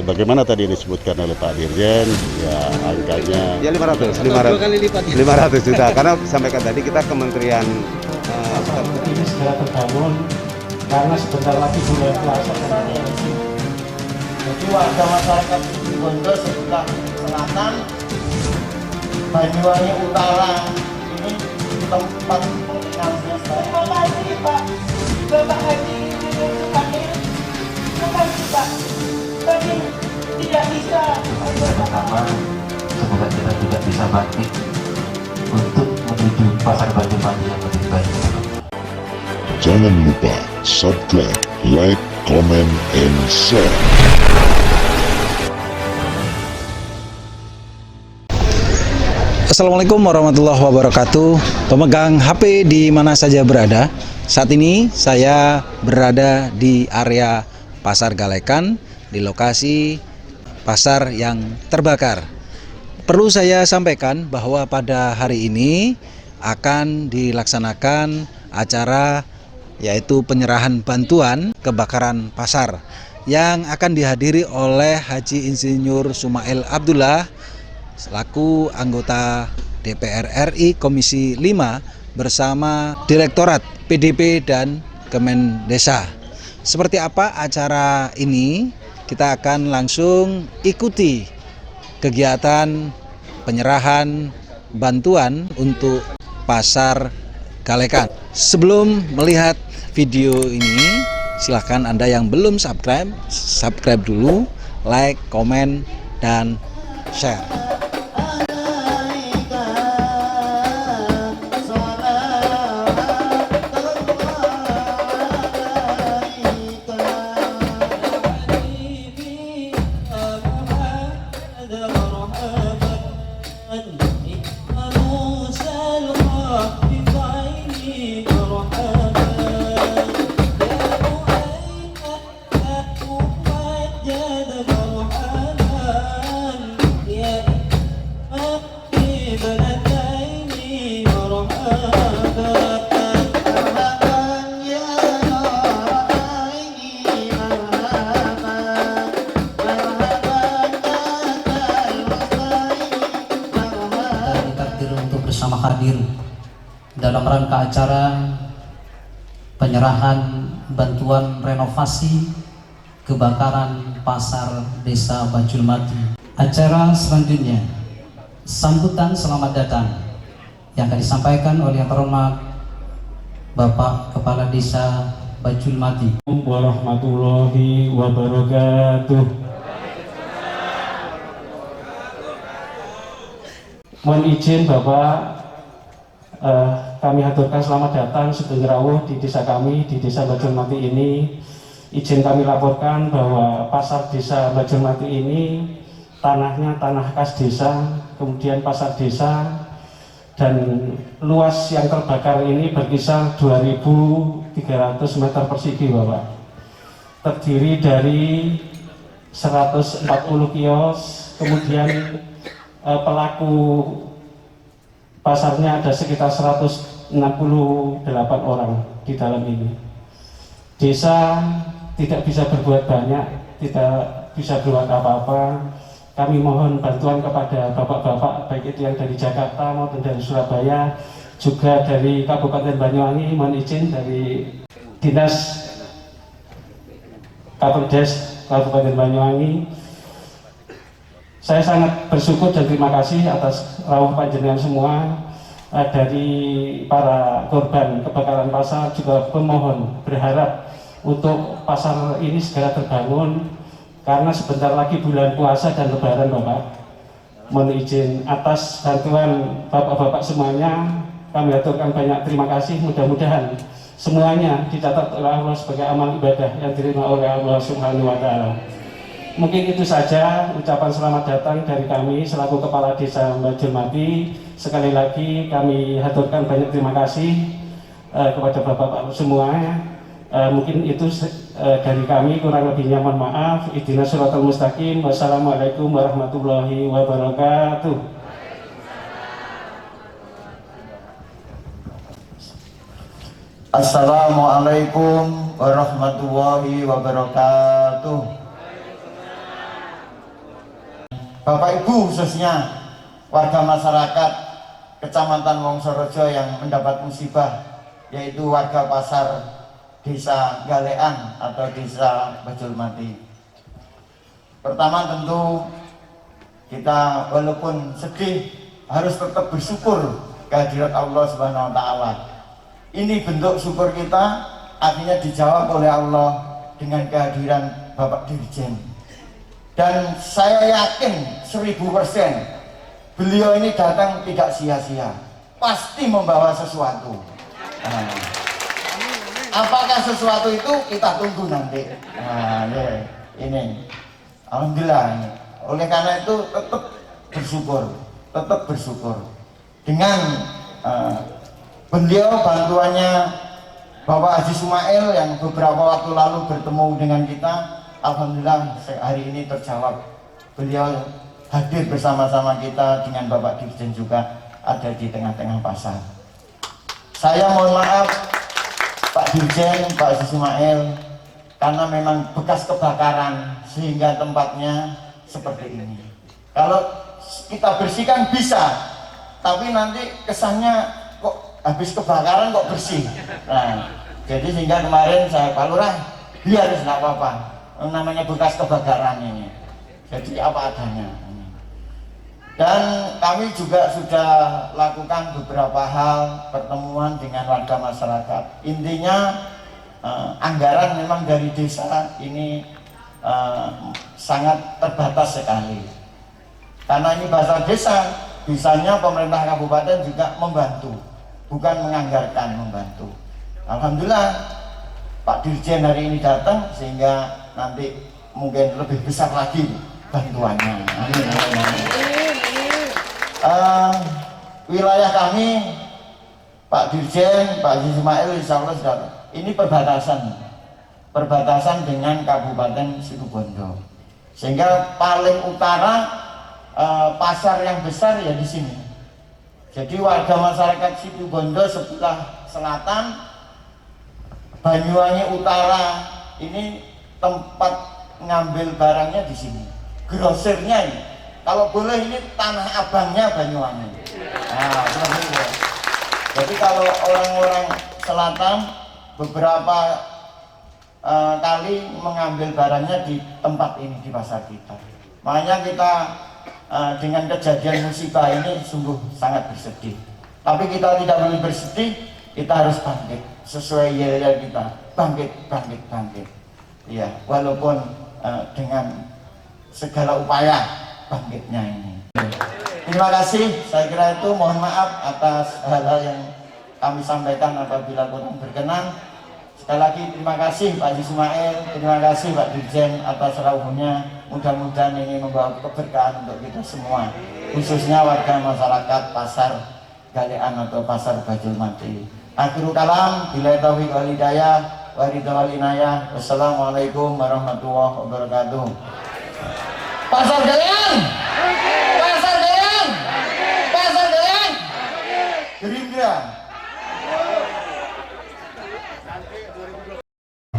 sebagaimana tadi disebutkan oleh Pak Dirjen, ya angkanya Ya 500 juta, karena sampaikan tadi kita Kementerian ini segera terbangun karena sebentar lagi bulan puasa. Jadi warga masyarakat Situbondo sebelah selatan, Banyuwangi Utara ini tempat penginapan. Terima kasih Pak Bapak Haji Sukamil. Terima kasih Pak. Kami tidak bisa. Pertama, semoga kita juga bisa bangkit untuk menuju pasar Banyuwangi yang lebih baik. Jangan lupa subscribe, like, comment, and share. Assalamualaikum warahmatullahi wabarakatuh. Pemegang HP di mana saja berada. Saat ini saya berada di area Pasar Galekan, di lokasi pasar yang terbakar. Perlu saya sampaikan bahwa pada hari ini akan dilaksanakan acara yaitu penyerahan bantuan kebakaran pasar yang akan dihadiri oleh Haji Insinyur Sumail Abdullah selaku anggota DPR RI Komisi 5 bersama Direktorat PDP dan Kemendesa. Seperti apa acara ini? Kita akan langsung ikuti kegiatan penyerahan bantuan untuk Pasar Galekan. Sebelum melihat video ini, silahkan Anda yang belum subscribe dulu, like, komen, dan share. Bersama hadir dalam rangka acara penyerahan bantuan renovasi kebakaran pasar desa Bajulmati. Acara selanjutnya sambutan selamat datang yang akan disampaikan oleh yang terhormat Bapak Kepala Desa Bajulmati. Warahmatullahi wabarakatuh. Mohon izin Bapak, kami haturkan selamat datang Sugeng Rawuh di desa kami, di desa Bajulmati ini. Izin kami laporkan bahwa pasar desa Bajulmati ini tanahnya tanah kas desa, kemudian pasar desa, dan luas yang terbakar ini berkisar 2.300 meter persegi Bapak. Terdiri dari 140 kios, kemudian pelaku pasarnya ada sekitar 168 orang di dalam ini. Desa tidak bisa berbuat banyak, tidak bisa berbuat apa-apa. Kami mohon bantuan kepada bapak-bapak, baik itu yang dari Jakarta maupun dari Surabaya, juga dari Kabupaten Banyuwangi. Mohon izin dari Dinas Kapolres Kabupaten Banyuwangi. Saya sangat bersyukur dan terima kasih atas rawuh panjenengan semua, dari para korban kebakaran pasar, juga pemohon berharap untuk pasar ini segera terbangun karena sebentar lagi bulan puasa dan lebaran Bapak. Mohon izin atas bantuan bapak-bapak semuanya, kami aturkan banyak terima kasih. Mudah-mudahan semuanya dicatat oleh Allah sebagai amal ibadah yang diterima oleh Allah Subhanahu wa Ta'ala. Mungkin itu saja ucapan selamat datang dari kami selaku Kepala Desa Bajulmati. Sekali lagi kami haturkan banyak terima kasih kepada bapak-bapak semua. Mungkin itu dari kami, kurang lebihnya mohon maaf. Ihdinas siratal mustaqim. Wassalamualaikum warahmatullahi wabarakatuh. Assalamualaikum warahmatullahi wabarakatuh. Bapak Ibu khususnya warga masyarakat Kecamatan Wongsorojo yang mendapat musibah, yaitu warga pasar Desa Galekan atau Desa Bajulmati. Pertama tentu kita walaupun sedih harus tetap bersyukur kehadirat Allah Subhanahu wa taala. Ini bentuk syukur kita akhirnya dijawab oleh Allah dengan kehadiran Bapak Dirjen. Dan saya yakin 1000% beliau ini datang tidak sia-sia, pasti membawa sesuatu. Nah, apakah sesuatu itu kita tunggu nanti. Nah, ini alhamdulillah ini. Oleh karena itu tetap bersyukur dengan beliau, bantuannya Bapak Haji Sumail yang beberapa waktu lalu bertemu dengan kita. Alhamdulillah hari ini terjawab. Beliau hadir bersama-sama kita dengan Bapak Dirjen juga ada di tengah-tengah pasar. Saya mohon maaf Pak Dirjen, Pak Haji Sumail, karena memang bekas kebakaran sehingga tempatnya seperti ini. Kalau kita bersihkan bisa, tapi nanti kesannya kok habis kebakaran kok bersih. Nah, jadi sehingga kemarin saya Pak Lurah, biar tidak apa-apa, namanya bekas kebakaran ini, jadi apa adanya. Dan kami juga sudah lakukan beberapa hal pertemuan dengan warga masyarakat. Intinya anggaran memang dari desa ini sangat terbatas sekali, karena ini bahasa desa. Bisanya pemerintah kabupaten juga membantu, bukan menganggarkan, membantu. Alhamdulillah Pak Dirjen hari ini datang sehingga nanti mungkin lebih besar lagi bantuannya. Amin, amin, amin. Wilayah kami Pak Dirjen, Pak Haji Ismail, insya Allah sudah. Ini perbatasan dengan Kabupaten Situbondo, sehingga paling utara pasar yang besar ya di sini. Jadi warga masyarakat Situbondo sebelah selatan, Banyuwangi Utara ini tempat ngambil barangnya di sini. Grosirnya ini, kalau boleh ini tanah abangnya Banyuwangi. Nah, seperti itu. Jadi kalau orang-orang selatan beberapa kali mengambil barangnya di tempat ini, di pasar kita. Makanya kita dengan kejadian musibah ini sungguh sangat bersedih. Tapi kita tidak boleh bersedih, kita harus bangkit sesuai yel kita, bangkit. Ya, walaupun dengan segala upaya bangkitnya ini. Terima kasih. Saya kira itu, mohon maaf atas hal-hal yang kami sampaikan apabila kurang berkenan. Sekali lagi terima kasih Pak Haji Ismail, terima kasih Pak Dirjen atas rawuhnya. Mudah-mudahan ini membawa keberkahan untuk kita semua, khususnya warga masyarakat pasar Galekan atau pasar Bajulmati. Akhirul kalam, bila taufiq wal hidayah, wa ridha wal inayah. Wassalamualaikum warahmatullahi wabarakatuh. Pasar Galekan, pasar Galekan, pasar Galekan, Gerindra.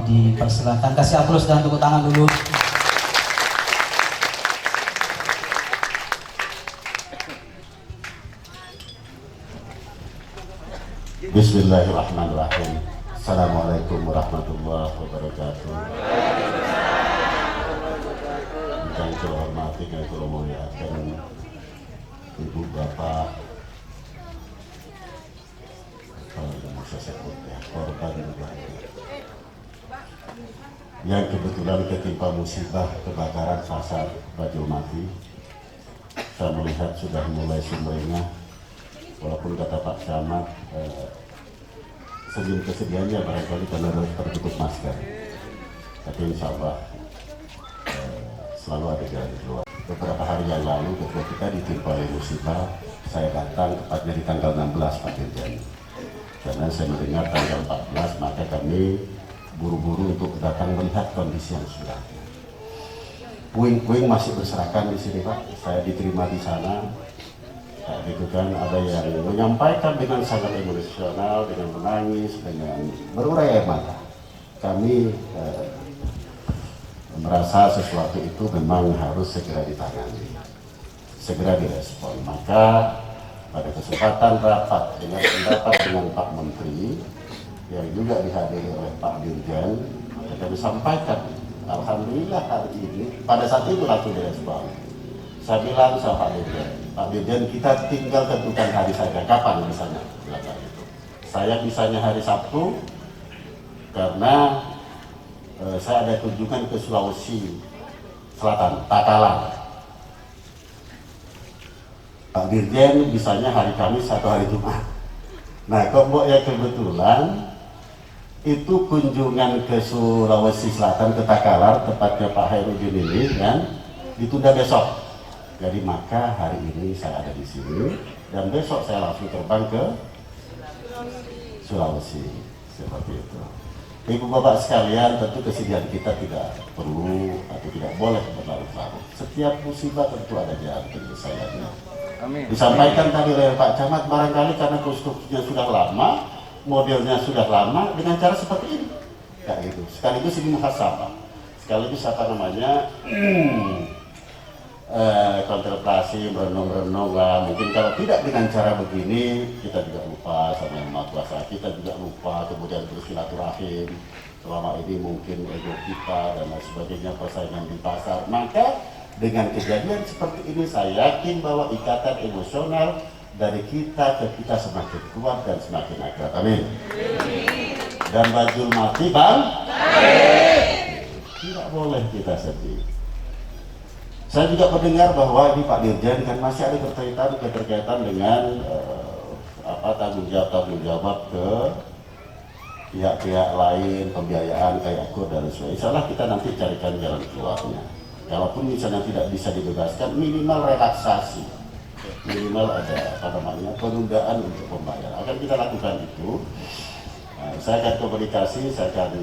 Dipersilakan, kasih aplaus dan tepuk tangan dulu. Bismillahirrahmanirrahim. Assalamualaikum warahmatullahi wabarakatuh. Yang saya hormati, yang saya muliakan Ibu Bapak, kalau saya sebut ya, korban yang kebetulan ketimpa musibah kebakaran pasar Bajulmati. Saya melihat sudah mulai sumringah, walaupun kata Pak Camat senyum kesedihannya barangkali karena tertutup masker, tapi insya Allah selalu ada jalan keluar. Beberapa hari yang lalu ketika kita ditimpa musibah, saya datang tepatnya di tanggal 16 Pak Dirjen, karena saya mendengar tanggal 14, maka kami buru-buru untuk datang melihat kondisi yang sudah. Puing-puing masih berserakan di sini Pak. Saya diterima di sana. Kayak gitu kan, ada yang menyampaikan dengan sangat emosional, dengan menangis, dengan berurai air mata. Kami merasa sesuatu itu memang harus segera ditangani. segera direspon. Maka pada kesempatan rapat dengan pendapat dengan Pak Menteri yang juga dihadiri oleh Pak Dirjen, maka kami sampaikan, alhamdulillah hari ini pada saat itu langsung direspon. Saya bilang sama Pak Dirjen, kita tinggal tentukan hari saja, kapan misalnya. Saya bisanya hari Sabtu karena saya ada kunjungan ke Sulawesi Selatan, Takalar. Pak Dirjen bisanya hari Kamis atau hari Jumat. Nah, kok ya kebetulan itu kunjungan ke Sulawesi Selatan, ke Takalar, tepatnya Pak Hairudin ini kan ditunda besok. Jadi maka hari ini saya ada di sini dan besok saya langsung terbang ke Sulawesi. Seperti itu. Ibu bapak sekalian, tentu kesedihan kita tidak perlu atau tidak boleh berlarut-larut. Setiap musibah tentu ada jalan penyelesaiannya. Disampaikan tadi oleh Pak Camat, barangkali karena konstruksinya sudah lama, modelnya sudah lama, dengan cara seperti ini. Ya itu, sekaligus ini muhasabah, sekaligus apa namanya, kontemplasi, merenung-renung lah. Mungkin kalau tidak dengan cara begini, kita juga lupa sama Yang Maha Kuasa, kita juga lupa, kemudian terus silaturahim. Selama ini mungkin ego kita dan lain sebagainya, persaingan di pasar. Maka dengan kejadian seperti ini, saya yakin bahwa ikatan emosional dari kita ke kita semakin kuat dan semakin akrab. Amin. Dan bajul mati bang, tidak boleh kita sedih. Saya juga mendengar bahwa ini Pak Dirjen kan masih ada keterkaitan dengan tanggung jawab ke pihak-pihak lain, pembiayaan kayak AKUR dan sebagainya. Insya Allah kita nanti carikan jalan keluarnya. Kalaupun misalnya tidak bisa dibebaskan, minimal relaksasi, minimal ada penundaan untuk pembayaran. Akan kita lakukan itu. Saya akan komunikasi, saya akan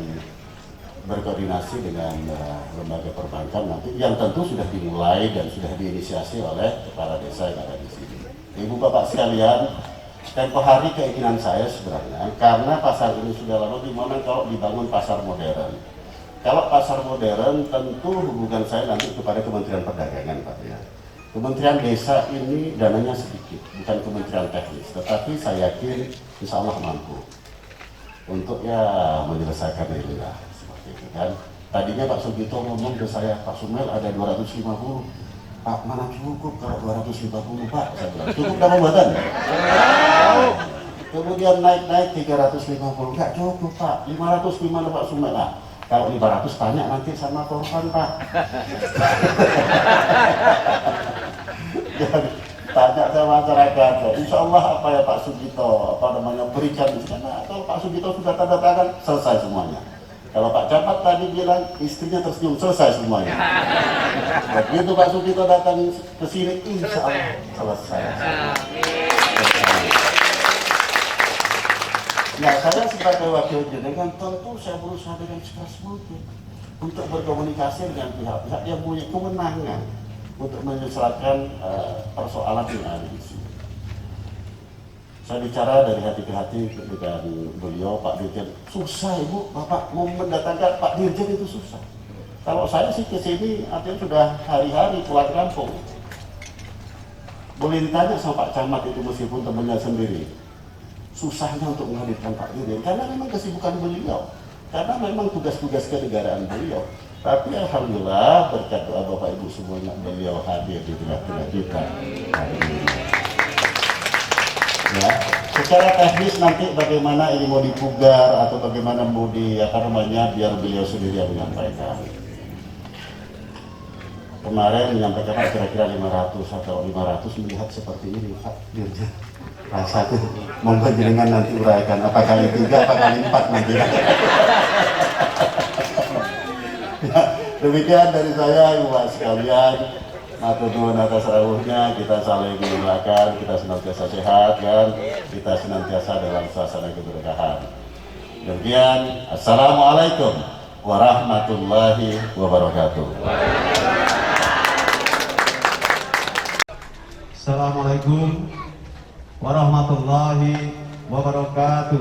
berkoordinasi dengan lembaga perbankan nanti, yang tentu sudah dimulai dan sudah diinisiasi oleh kepala desa yang ada di sini. Ibu bapak sekalian, tempo hari keinginan saya sebenarnya, karena pasar ini sudah lama, gimana kalau dibangun pasar modern. Kalau pasar modern, tentu hubungan saya nanti kepada Kementerian Perdagangan, Pak ya. Kementerian Desa ini dananya sedikit, bukan kementerian teknis, tetapi saya yakin insya Allah mampu untuk menyelesaikan ini lah, seperti itu kan. Tadinya Pak Sugito ngomong ke saya, Pak Sumel ada 250, Pak mana cukup kalau 250 Pak, saya bilang cukup dalam badan. Kemudian naik 350, nggak cukup Pak, 500 gimana Pak Sumel lah. Kalau 500 tanya nanti sama korban Pak. Tanya sama masyarakat. Insya Allah apa ya Pak Sugito, berikan. Karena kalau Pak Sugito sudah tanda tangan, selesai semuanya. Kalau Pak Camat tadi bilang istrinya tersenyum, selesai semuanya. Begitu Pak Sugito datang ke sini, insya Allah selesai. Nah, saya sebagai wakil jenengan tentu saya berusaha dengan sekeras mungkin untuk berkomunikasi dengan pihak-pihak yang punya kewenangan untuk menyelesaikan persoalan yang ada di sini. Saya bicara dari hati ke hati dengan beliau, Pak Dirjen. Susah Ibu, Bapak mau mendatangkan Pak Dirjen itu susah. Kalau saya sih ke sini artinya sudah hari-hari pulang kampung. Boleh ditanya sama Pak Camat itu meskipun temannya sendiri. Susahnya untuk menghadirkan Pak Dirjen karena memang kesibukan beliau, karena memang tugas-tugas kenegaraan beliau. Tapi alhamdulillah berkat doa Bapak Ibu semuanya, beliau hadir di tengah-tengah kita hari ini. Ya, secara teknis nanti bagaimana ini mau dipugar atau bagaimana mau biar beliau sendiri yang menyampaikan. Kemarin menyampaikan kira-kira 500 atau 500 melihat seperti ini Pak Dirjen. Rasanya monggo jenengan nanti uraikan apa kali 3 apa kali 4 nanti. Ya, demikian dari saya Ibu sekalian. Matur nuwun atas rawuhnya, kita saling mendoakan, kita senantiasa sehat dan kita senantiasa dalam suasana keberkahan. Demikian, assalamualaikum warahmatullahi wabarakatuh. Assalamualaikum warahmatullahi wabarakatuh.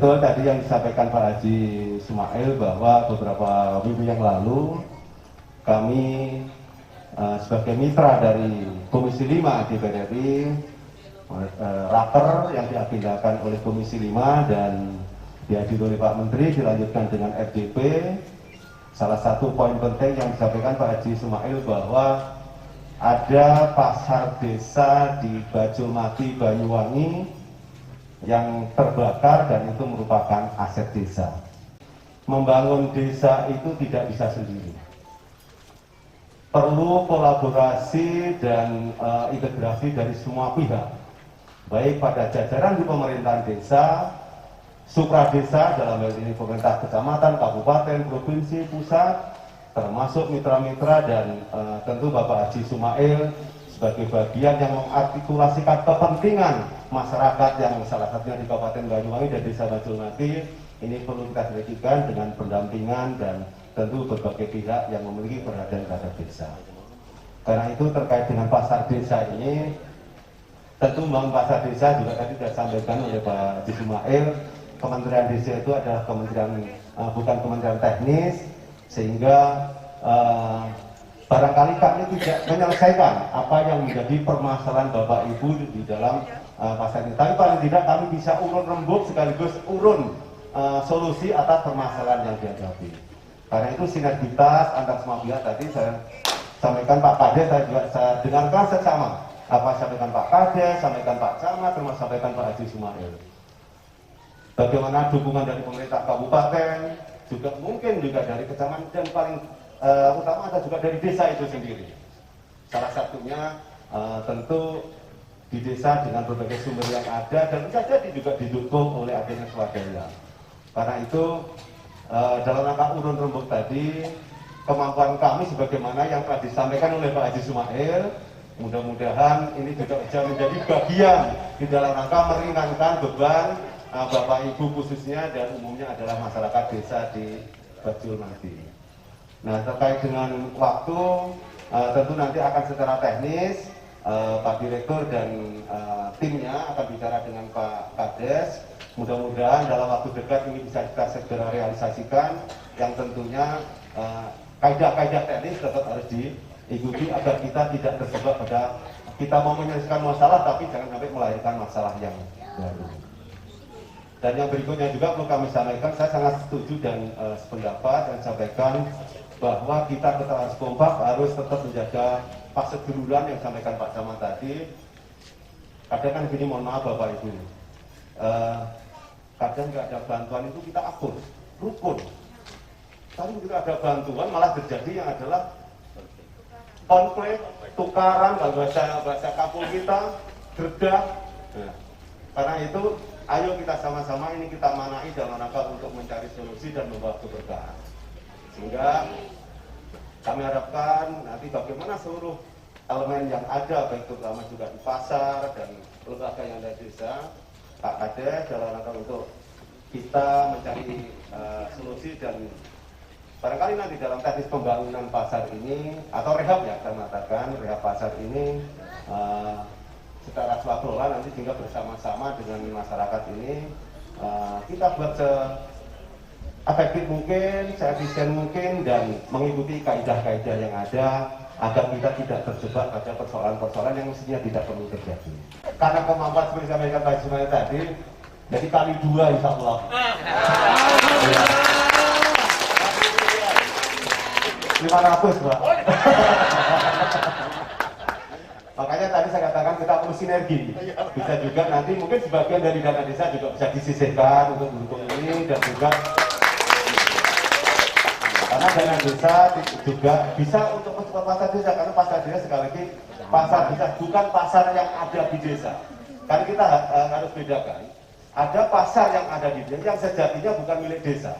betul tadi yang disampaikan Pak Haji Sumail bahwa beberapa minggu yang lalu kami sebagai mitra dari Komisi 5 DPR RI, raker yang diagendakan oleh Komisi 5 dan dihadiri oleh Pak Menteri, dilanjutkan dengan RDP. Salah satu poin penting yang disampaikan Pak Haji Sumail bahwa ada pasar desa di Bajulmati, Banyuwangi yang terbakar dan itu merupakan aset desa. Membangun desa itu tidak bisa sendiri. Perlu kolaborasi dan integrasi dari semua pihak, baik pada jajaran di pemerintahan desa, supradesa dalam hal ini pemerintah kecamatan, kabupaten, provinsi, pusat, termasuk mitra-mitra dan tentu Bapak Haji Sumail sebagai bagian yang mengartikulasikan kepentingan masyarakat yang salah satunya di Kabupaten Banyuwangi dan Desa Bajulmati. Ini perlu kita selesaikan dengan pendampingan dan tentu berbagai pihak yang memiliki perhatian terhadap desa. Karena itu terkait dengan pasar desa ini, tentu membangun pasar desa juga tadi sudah disampaikan oleh Pak Haji Sumail. Kementerian Desa itu adalah kementerian bukan kementerian teknis, sehingga barangkali kami tidak menyelesaikan apa yang menjadi permasalahan Bapak Ibu di dalam pasar ini. Tapi paling tidak kami bisa urun rembuk sekaligus urun solusi atas permasalahan yang dihadapi. Karena itu sinergitas antar semua pihak tadi saya sampaikan Pak Kades, saya dengarkan seksama apa sampaikan Pak Kades, sampaikan Pak Camat, termasuk sampaikan Pak Haji Sumail. Bagaimana dukungan dari pemerintah kabupaten, juga mungkin juga dari kecamatan dan paling utama ada juga dari desa itu sendiri. Salah satunya tentu di desa dengan berbagai sumber yang ada dan bisa jadi juga didukung oleh adanya swadaya. Karena itu dalam rangka urun rembuk tadi, kemampuan kami sebagaimana yang telah disampaikan oleh Pak Haji Sumail, mudah-mudahan ini juga bisa menjadi bagian di dalam rangka meringankan beban Bapak Ibu khususnya dan umumnya adalah masyarakat desa di Bajulmati. Nah, terkait dengan waktu, tentu nanti akan secara teknis Pak Direktur dan timnya akan bicara dengan Pak Kades. Mudah-mudahan dalam waktu dekat ini bisa kita segera realisasikan, yang tentunya kaidah-kaidah teknis tetap harus diikuti agar kita tidak terjebak pada kita mau menyelesaikan masalah tapi jangan sampai melahirkan masalah yang baru. Dan yang berikutnya juga perlu kami sampaikan, saya sangat setuju dan sependapat dan sampaikan bahwa kita tetap harus kompak, harus tetap menjaga paseguluran yang disampaikan Pak Camat tadi. Kadang kan gini, mohon maaf Bapak Ibu, kadang nggak ada bantuan itu kita akur, rukun. Tapi begitu ada bantuan malah terjadi yang adalah konflik, tukaran, bahasa kampung kita, gerdah. Nah, karena itu ayo kita sama-sama ini kita manai dalam rangka untuk mencari solusi dan membawa keberkahan. Sehingga kami harapkan nanti bagaimana seluruh elemen yang ada, baik terutama juga di pasar dan lembaga yang ada di desa, Pak Kades dalam rangka untuk kita mencari solusi dan barangkali nanti dalam teknis pembangunan pasar ini atau rehab ya, kita mengatakan rehab pasar ini secara swakelola nanti tinggal bersama-sama dengan masyarakat ini kita buat se-efektif mungkin, se-efisien mungkin dan mengikuti kaidah-kaidah yang ada agar kita tidak terjebak pada persoalan-persoalan yang mestinya tidak perlu terjadi. Karena kemampuan seperti saya sampaikan Pak Ismail tadi, jadi kali 2 insya Allah. Ya. 500 Pak. Makanya tadi saya katakan kita perlu sinergi. Bisa juga nanti mungkin sebagian dari dana desa juga bisa disisihkan untuk mendukung ini dan juga karena dana desa juga bisa untuk mensupport pasar desa, karena pasar desa sekali lagi pasar desa bukan pasar yang ada di desa. Karena kita harus bedakan. Ada pasar yang ada di desa yang sejatinya bukan milik desa.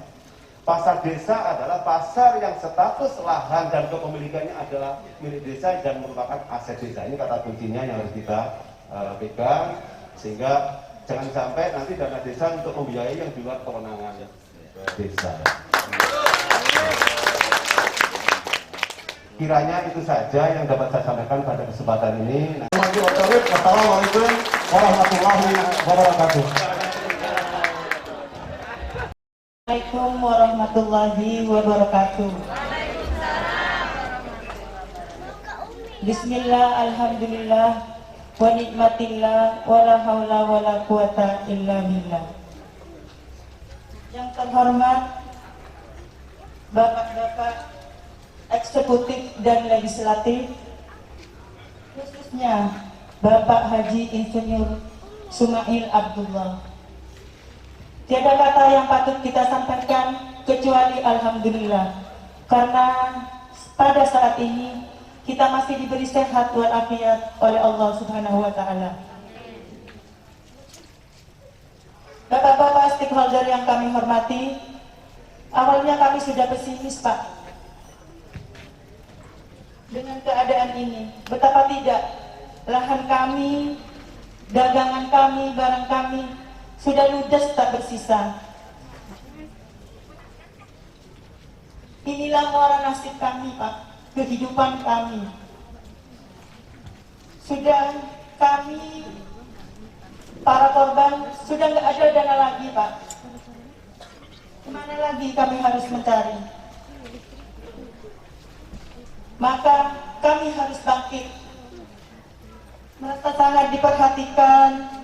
Pasar desa adalah pasar yang status lahan dan kepemilikannya adalah milik desa dan merupakan aset desa. Ini kata kuncinya yang harus kita pegang, sehingga jangan sampai nanti dana desa untuk membiayai yang di luar kewenangan desa. Kiranya itu saja yang dapat saya sampaikan pada kesempatan ini. Assalamualaikum warahmatullahi wabarakatuh. Assalamualaikum warahmatullahi wabarakatuh. Bismillah, alhamdulillah, wa nikmatillah, wa la hawla wa la quwata illa billah. Yang terhormat Bapak-bapak eksekutif dan legislatif, khususnya Bapak Haji Insinyur Sumail Abdullah. Tiada kata yang patut kita sampaikan kecuali alhamdulillah, karena pada saat ini kita masih diberi sehat walafiat oleh Allah Subhanahu wa taala. Bapak-bapak stakeholder yang kami hormati, awalnya kami sudah pesimis, Pak, dengan keadaan ini. Betapa tidak, lahan kami, dagangan kami, barang kami sudah ludes tak bersisa. Inilah muara nasib kami, Pak, kehidupan kami. Sudah kami, para korban, sudah nggak ada dana lagi, Pak. Kemana lagi kami harus mencari? Maka kami harus bangkit. Merasa sangat diperhatikan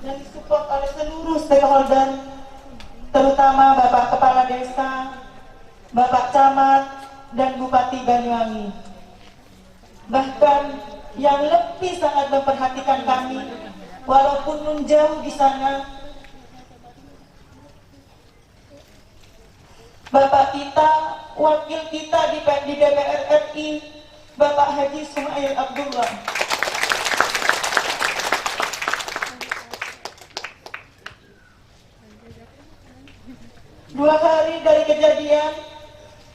dan disupport oleh seluruh stakeholder, terutama Bapak Kepala Desa, Bapak Camat, dan Bupati Banyuwangi. Bahkan yang lebih sangat memperhatikan kami, walaupun menjauh di sana, Bapak kita, wakil kita di DPR RI, Bapak Haji Sumail Abdullah. Dua hari dari kejadian,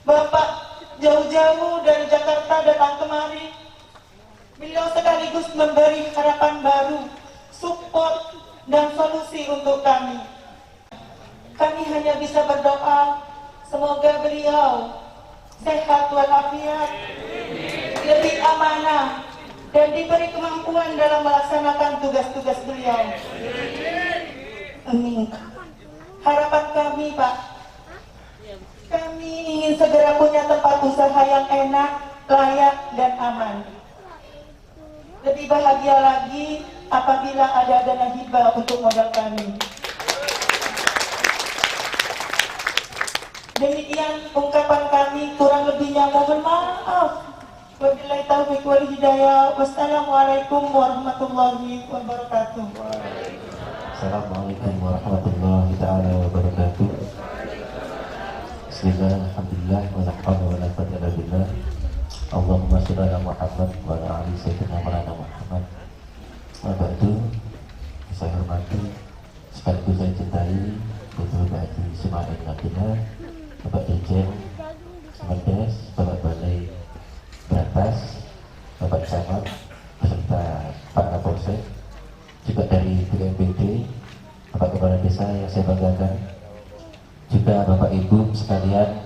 Bapak jauh-jauh dari Jakarta datang kemari. Beliau sekaligus memberi harapan baru, support, dan solusi untuk kami. Kami hanya bisa berdoa, semoga beliau sehat walafiat, lebih amanah, dan diberi kemampuan dalam melaksanakan tugas-tugas beliau. Amin. Harapan kami, Pak, kami ingin segera punya tempat usaha yang enak, layak, dan aman. Lebih bahagia lagi apabila ada dana hibah untuk modal kami. Demikian ungkapan kami, kurang lebihnya mohon maaf. Wabillahi taufiq wal hidayah. Wassalamualaikum warahmatullahi wabarakatuh. Assalamualaikum warahmatullahi taala wabarakatuh. Bismillah, alhamdulillah, wa la hawla wa la quwwata illa billah. Allahumma shalli ala Muhammad wa ala ali sayyidina Muhammad. Wa ba'du, saya hormati sekaligus saya cintai Bapak Haji Sumail Abdullah, Bapak Dirjen Kemendes, Bapak Balai Berantas, Bapak Camat, beserta Pak Kapolsek, juga dari BNPB, Bapak Kepala Desa yang saya banggakan, juga Bapak Ibu sekalian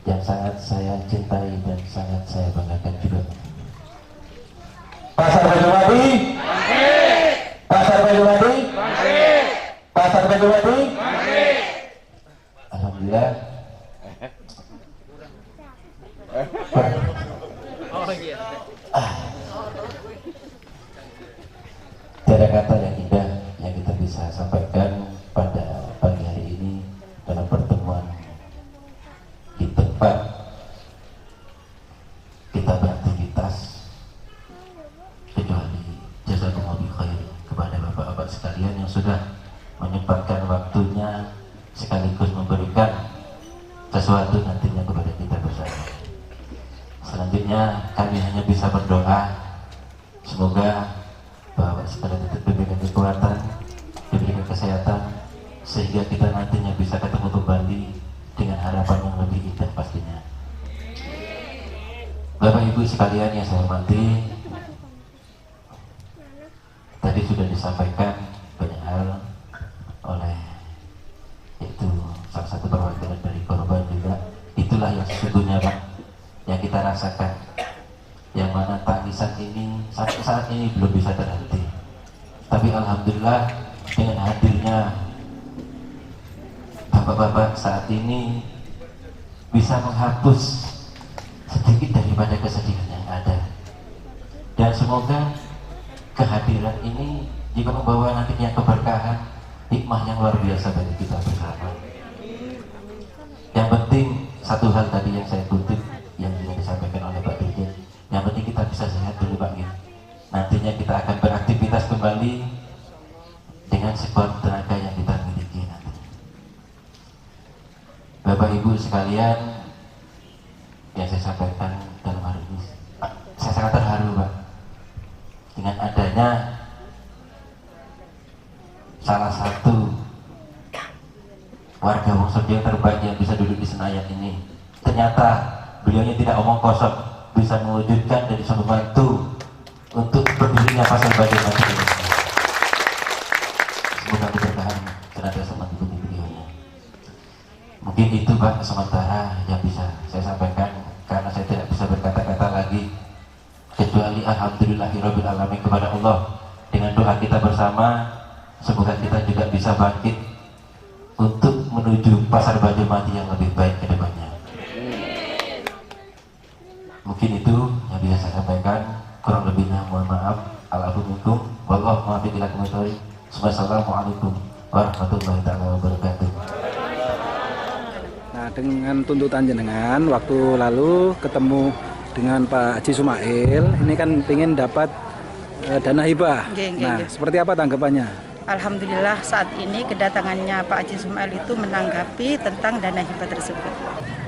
yang sangat saya cintai dan sangat saya banggakan juga. Pasar Banyuwangi, Pasar Banyuwangi, Pasar Banyuwangi. Alhamdulillah. Tiada kata yang indah yang kita bisa sampaikan pada pagi hari ini dalam pertemuan di tempat kita beraktivitas, kecuali jazakumullah khair kepada bapak-bapak sekalian yang sudah menyempatkan waktunya sekaligus memberikan sesuatu nantinya kepada kita bersama. Selanjutnya kami hanya bisa berdoa semoga bahwa sekalian diberikan kekuatan, diberikan kesehatan, sehingga kita nantinya bisa ketemu kembali dengan harapan yang lebih indah pastinya. Bapak Ibu sekalian yang saya hormati, tadi sudah disampaikan banyak hal oleh itu salah satu perwakilan dari korban juga. Itulah yang sesungguhnya, Pak, yang kita rasakan, yang mana tangisan ini sampai saat ini belum bisa terhenti. Tapi alhamdulillah dengan hadirnya bapak-bapak saat ini bisa menghapus sedikit daripada kesedihan yang ada. Dan semoga kehadiran ini juga membawa nantinya keberkahan, hikmah yang luar biasa bagi kita bersama. Yang penting satu hal tadi yang saya kutip yang juga disampaikan oleh Pak Dirjen, yang penting kita bisa sehat dulu Pak. Nantinya kita akan beraktivitas kembali dengan sekuat tenaga yang kita miliki nanti. Bapak Ibu sekalian, yang saya sampaikan dalam hari ini, saya sangat terharu Pak dengan adanya salah satu warga Wonosobo yang terbaik yang bisa duduk di Senayan ini. Ternyata beliaunya tidak omong kosong, bisa mewujudkan dan bisa membantu untuk berdirinya Pasar Bajo Mati ini. Semoga keberkahan senantiasa mengikuti beliaunya. Mungkin itu Pak sementara yang bisa saya sampaikan, karena saya tidak bisa berkata-kata lagi kecuali alhamdulillahirabbil alamin kepada Allah. Dengan doa kita bersama, semoga kita juga bisa bangkit untuk menuju Pasar Bajo Mati yang lebih baik ke depannya. Mungkin itu yang bisa saya sampaikan, kurang lebihnya mohon maaf. Alhamdulillah, wallahu muwaffiq ila aqwamit thoriq. Wassalamualaikum warahmatullahi wabarakatuh. Nah, dengan tuntutan jenengan waktu lalu ketemu dengan Pak Haji Sumail, ini kan ingin dapat dana hibah. Nah, seperti apa tanggapannya? Alhamdulillah saat ini kedatangannya Pak Haji Sumail itu menanggapi tentang dana hibah tersebut.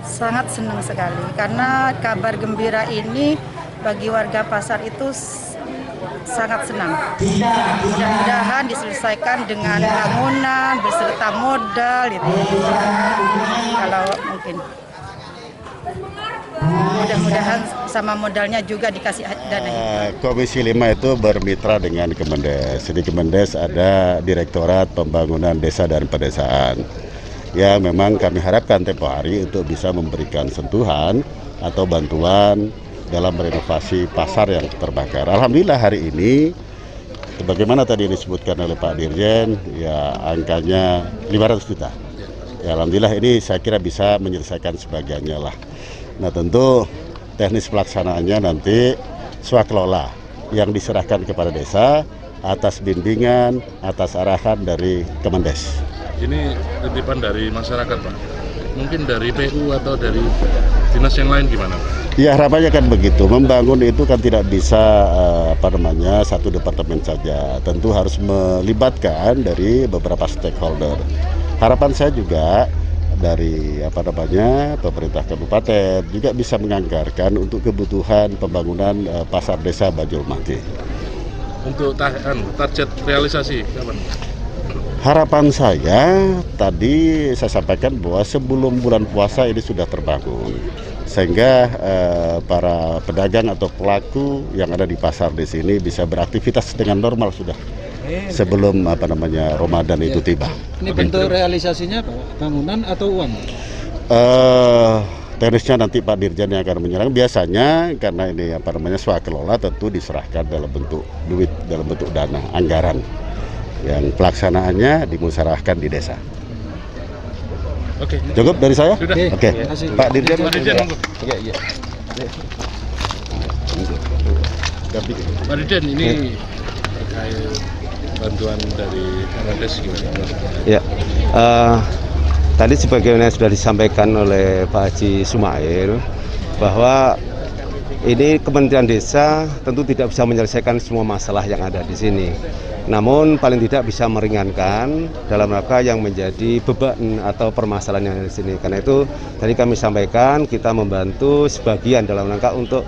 Sangat senang sekali karena kabar gembira ini bagi warga pasar itu sangat senang. Mudah-mudahan diselesaikan dengan bangunan beserta modal itu. Kalau mungkin. Mudah-mudahan sama modalnya juga dikasih dana hibah. Komisi 5 itu bermitra dengan Kemendes. Di Kemendes ada Direktorat Pembangunan Desa dan Pedesaan. Ya, memang kami harapkan tempo hari untuk bisa memberikan sentuhan atau bantuan dalam renovasi pasar yang terbakar. Alhamdulillah hari ini, sebagaimana tadi disebutkan oleh Pak Dirjen, ya angkanya 500 juta. Ya, alhamdulillah ini saya kira bisa menyelesaikan sebagiannya lah. Nah, tentu teknis pelaksanaannya nanti swakelola yang diserahkan kepada desa atas bimbingan, atas arahan dari Kemendes. Ini titipan dari masyarakat Pak, mungkin dari PU atau dari dinas yang lain gimana Pak? Ya, harapannya kan begitu. Membangun itu kan tidak bisa satu departemen saja. Tentu harus melibatkan dari beberapa stakeholder. Harapan saya juga dari pemerintah kabupaten juga bisa menganggarkan untuk kebutuhan pembangunan pasar desa Bajo Mati. Untuk target realisasi kapan? Harapan saya tadi saya sampaikan bahwa sebelum bulan puasa ini sudah terbangun, sehingga para pedagang atau pelaku yang ada di pasar di sini bisa beraktivitas dengan normal sudah sebelum Ramadan itu tiba. Ini bentuk realisasinya bangunan atau uang? Teknisnya nanti Pak Dirjen yang akan menyerang. Biasanya karena ini swakelola tentu diserahkan dalam bentuk duit, dalam bentuk dana anggaran. Yang pelaksanaannya dimusyawarahkan di desa. Oke. Cukup dari saya? Sudah. Oke. Pak Dirjen. Pak Dirjen, monggo. Iya. Pak Dirjen, ini terkait bantuan dari Kemendes gimana? Ya. Tadi sebagaimana sudah disampaikan oleh Pak Haji Sumail bahwa ini Kementerian Desa tentu tidak bisa menyelesaikan semua masalah yang ada di sini. Namun paling tidak bisa meringankan dalam rangka yang menjadi beban atau permasalahan yang ada di sini. Karena itu tadi kami sampaikan kita membantu sebagian dalam rangka untuk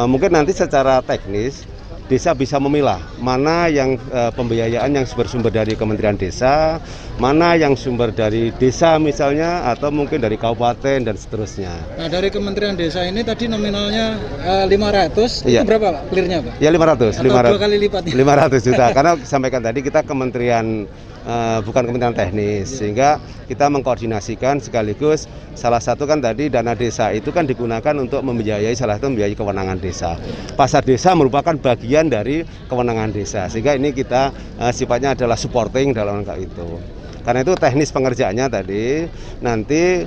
mungkin nanti secara teknis desa bisa memilah mana yang pembiayaan yang bersumber dari Kementerian Desa, mana yang sumber dari desa misalnya, atau mungkin dari kabupaten dan seterusnya. Nah, dari Kementerian Desa ini tadi nominalnya 500, iya. Itu berapa Pak clearnya Pak? Ya 500. Atau 2 kali lipatnya? 500 juta, karena sampaikan tadi kita kementerian bukan kementerian teknis, sehingga kita mengkoordinasikan sekaligus salah satu kan tadi dana desa itu kan digunakan untuk membiayai salah satu membiayai kewenangan desa. Pasar desa merupakan bagian dari kewenangan desa, sehingga ini kita sifatnya adalah supporting dalam rangka itu. Karena itu teknis pengerjaannya tadi nanti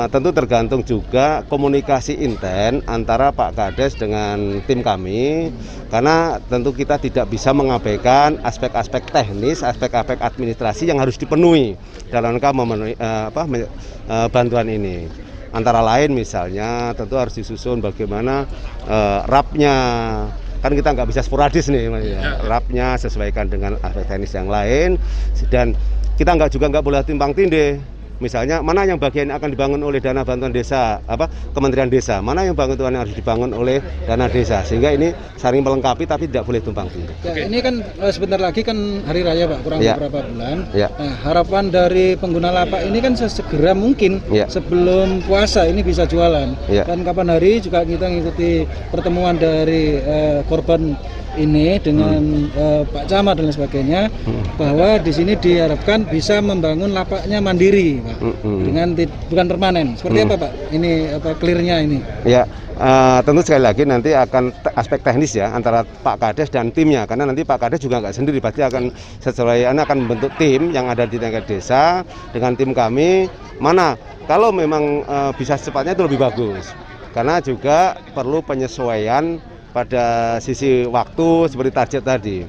tentu tergantung juga komunikasi inten antara Pak Kades dengan tim kami, karena tentu kita tidak bisa mengabaikan aspek-aspek teknis, aspek-aspek administrasi yang harus dipenuhi dalam rangka memenuhi bantuan ini. Antara lain misalnya tentu harus disusun bagaimana rapnya, kan kita nggak bisa sporadis nih, rapnya sesuaikan dengan aspek teknis yang lain, dan kita nggak boleh timpang tindih. Misalnya mana yang bagian akan dibangun oleh dana bantuan desa, Kementerian Desa, mana yang bantuan yang harus dibangun oleh dana desa, sehingga ini saling melengkapi tapi tidak boleh tumpang tindih. Ya, ini kan sebentar lagi kan hari raya Pak, kurang beberapa bulan. Ya. Nah, harapan dari pengguna lapak ini kan sesegera mungkin sebelum puasa ini bisa jualan. Dan kapan hari juga kita mengikuti pertemuan dari korban ini dengan Pak Camat dan lain sebagainya, bahwa di sini diharapkan bisa membangun lapaknya mandiri, Pak, dengan bukan permanen. Seperti apa Pak? Ini clearnya ini? Ya, tentu sekali lagi nanti akan aspek teknis ya antara Pak Kades dan timnya, karena nanti Pak Kades juga nggak sendiri, pasti akan akan membentuk tim yang ada di tingkat desa dengan tim kami. Mana kalau memang bisa secepatnya itu lebih bagus, karena juga perlu penyesuaian pada sisi waktu seperti target tadi.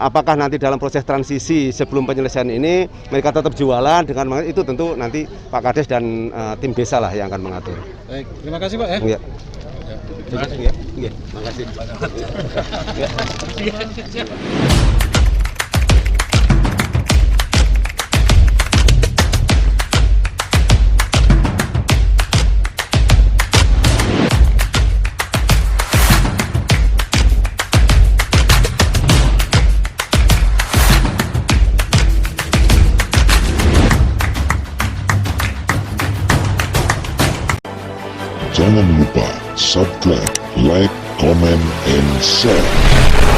Apakah nanti dalam proses transisi sebelum penyelesaian ini mereka tetap jualan dengan itu, tentu nanti Pak Kades dan tim desa lah yang akan mengatur. Baik, terima kasih Pak ya. Ya. Terima kasih ya. Iya, makasih. Jangan lupa subscribe, like, comment, and share.